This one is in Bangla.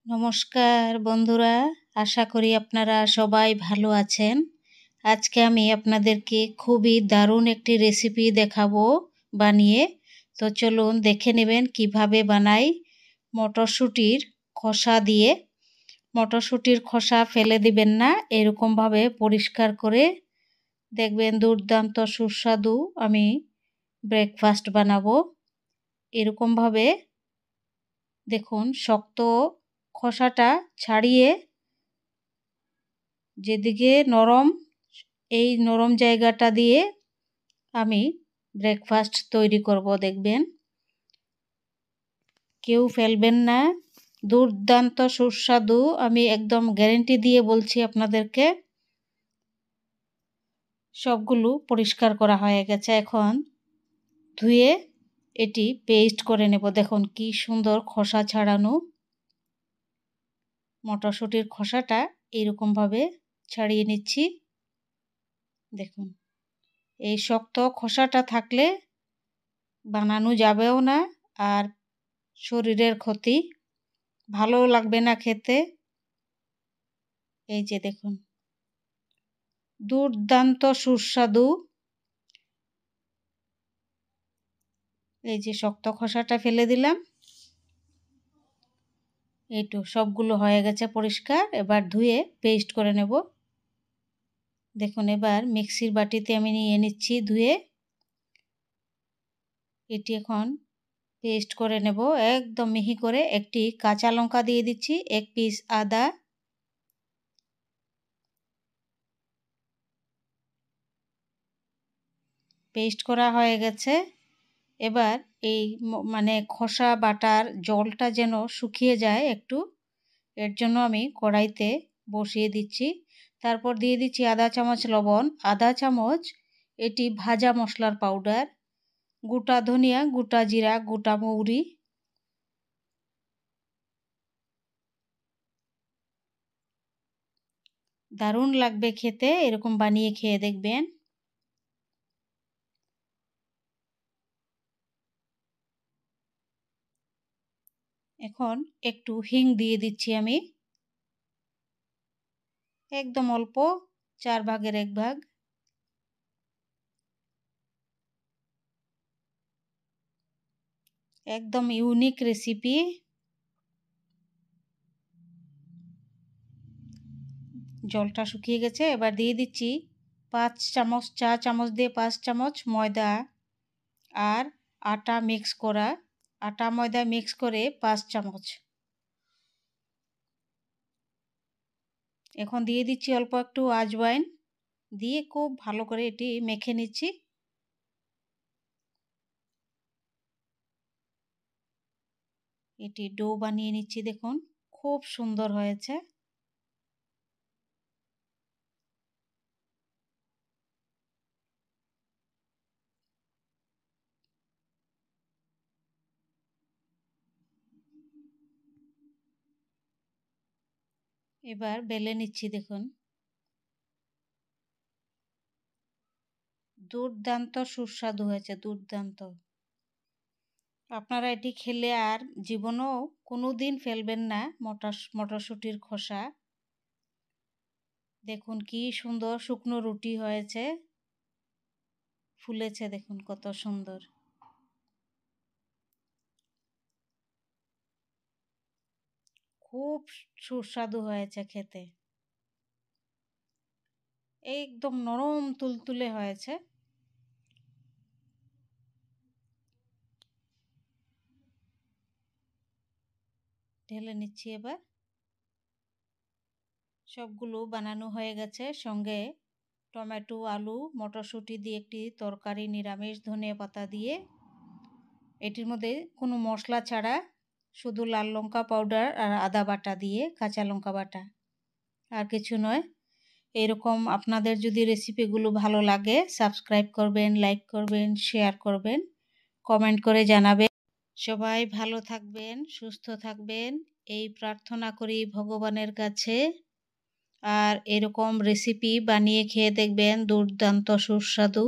নমস্কার বন্ধুরা, আশা করি আপনারা সবাই ভালো আছেন। আজকে আমি আপনাদেরকে খুবই দারুণ একটি রেসিপি দেখাবো বানিয়ে। তো চলুন দেখে নেবেন কিভাবে বানাই। মটরশুঁটির খোসা দিয়ে, মটরশুঁটির খোসা ফেলে দিবেন না, এরকমভাবে পরিষ্কার করে দেখবেন দুর্দান্ত সুস্বাদু আমি ব্রেকফাস্ট বানাবো। এরকমভাবে দেখুন শক্ত খোসাটা ছাড়িয়ে যেদিকে নরম, এই নরম জায়গাটা দিয়ে আমি ব্রেকফাস্ট তৈরি করব। দেখবেন কেউ ফেলবেন না, দুর্দান্ত সুস্বাদু, আমি একদম গ্যারেন্টি দিয়ে বলছি আপনাদেরকে। সবগুলো পরিষ্কার করা হয়ে গেছে, এখন ধুয়ে এটি পেস্ট করে নেব। দেখুন কি সুন্দর খোসা ছাড়ানো। মটরশুঁটির খোসাটা এইরকমভাবে ছাড়িয়ে নিচ্ছি। দেখুন এই শক্ত খোসাটা থাকলে বানানো যাবেও না, আর শরীরের ক্ষতি, ভালোও লাগবে না খেতে। এই যে দেখুন দুর্দান্ত সুস্বাদু। এই যে শক্ত খোসাটা ফেলে দিলাম, এইটু সবগুলো হয়ে গেছে পরিষ্কার। এবার ধুয়ে পেস্ট করে নেব। দেখুন এবার মিক্সির বাটিতে আমি নিয়ে নিচ্ছি ধুয়ে। এটি এখন পেস্ট করে নেব একদম মিহি করে। একটি কাঁচা লঙ্কা দিয়ে দিচ্ছি, এক পিস আদা, পেস্ট করা হয়ে গেছে। এবার এই মানে খোসা বাটার জলটা যেন শুকিয়ে যায় একটু, এর জন্য আমি কড়াইতে বসিয়ে দিচ্ছি। তারপর দিয়ে দিচ্ছি আধা চামচ লবণ, আধা চামচ এটি ভাজা মশলার পাউডার, গোটা ধনিয়া, গোটা জিরা, গোটা মৌরি। দারুণ লাগবে খেতে, এরকম বানিয়ে খেয়ে দেখবেন। এখন একটু হিং দিয়ে দিচ্ছি আমি, একদম অল্প, 1/4 ভাগ। একদম ইউনিক রেসিপি। জলটা শুকিয়ে গেছে, এবার দিয়ে দিচ্ছি 5 চামচ, চা চামচ দিয়ে 5 চামচ ময়দা আর আটা মিক্স করা, আটা ময়দা মিক্স করে 5 চামচ। এখন দিয়ে দিচ্ছি অল্প একটু আজওয়াইন, দিয়ে খুব ভালো করে এটি মেখে নিচ্ছি। এটি ডো বানিয়ে নিচ্ছি, দেখুন খুব সুন্দর হয়েছে। এবার বেলে নিচ্ছি, দেখুন দুর্দান্ত সুস্বাদু হয়েছে, দুর্দান্ত। আপনারা এটি খেলে আর জীবনেও কোনো দিন ফেলবেন না মটরশুঁটির খোসা। দেখুন কি সুন্দর শুকনো রুটি হয়েছে, ফুলেছে, দেখুন কত সুন্দর। খুব সুস্বাদু হয়েছে খেতে, একদম নরম তুলতুলে হয়েছে। ঢেলে নিচ্ছি এবার। সবগুলো বানানো হয়ে গেছে, সঙ্গে টমেটো, আলু, মটরশুঁটি দিয়ে একটি তরকারি, নিরামিষ, ধনিয়া পাতা দিয়ে। এটির মধ্যে কোনো মশলা ছাড়া শুধু লাল লঙ্কা পাউডার আর আদা বাটা দিয়ে, কাঁচা লঙ্কা বাটা, আর কিছু নয়। এরকম আপনাদের যদি রেসিপিগুলো ভালো লাগে, সাবস্ক্রাইব করবেন, লাইক করবেন, শেয়ার করবেন, কমেন্ট করে জানাবেন। সবাই ভালো থাকবেন, সুস্থ থাকবেন, এই প্রার্থনা করি ভগবানের কাছে। আর এরকম রেসিপি বানিয়ে খেয়ে দেখবেন, দুর্দান্ত সুস্বাদু।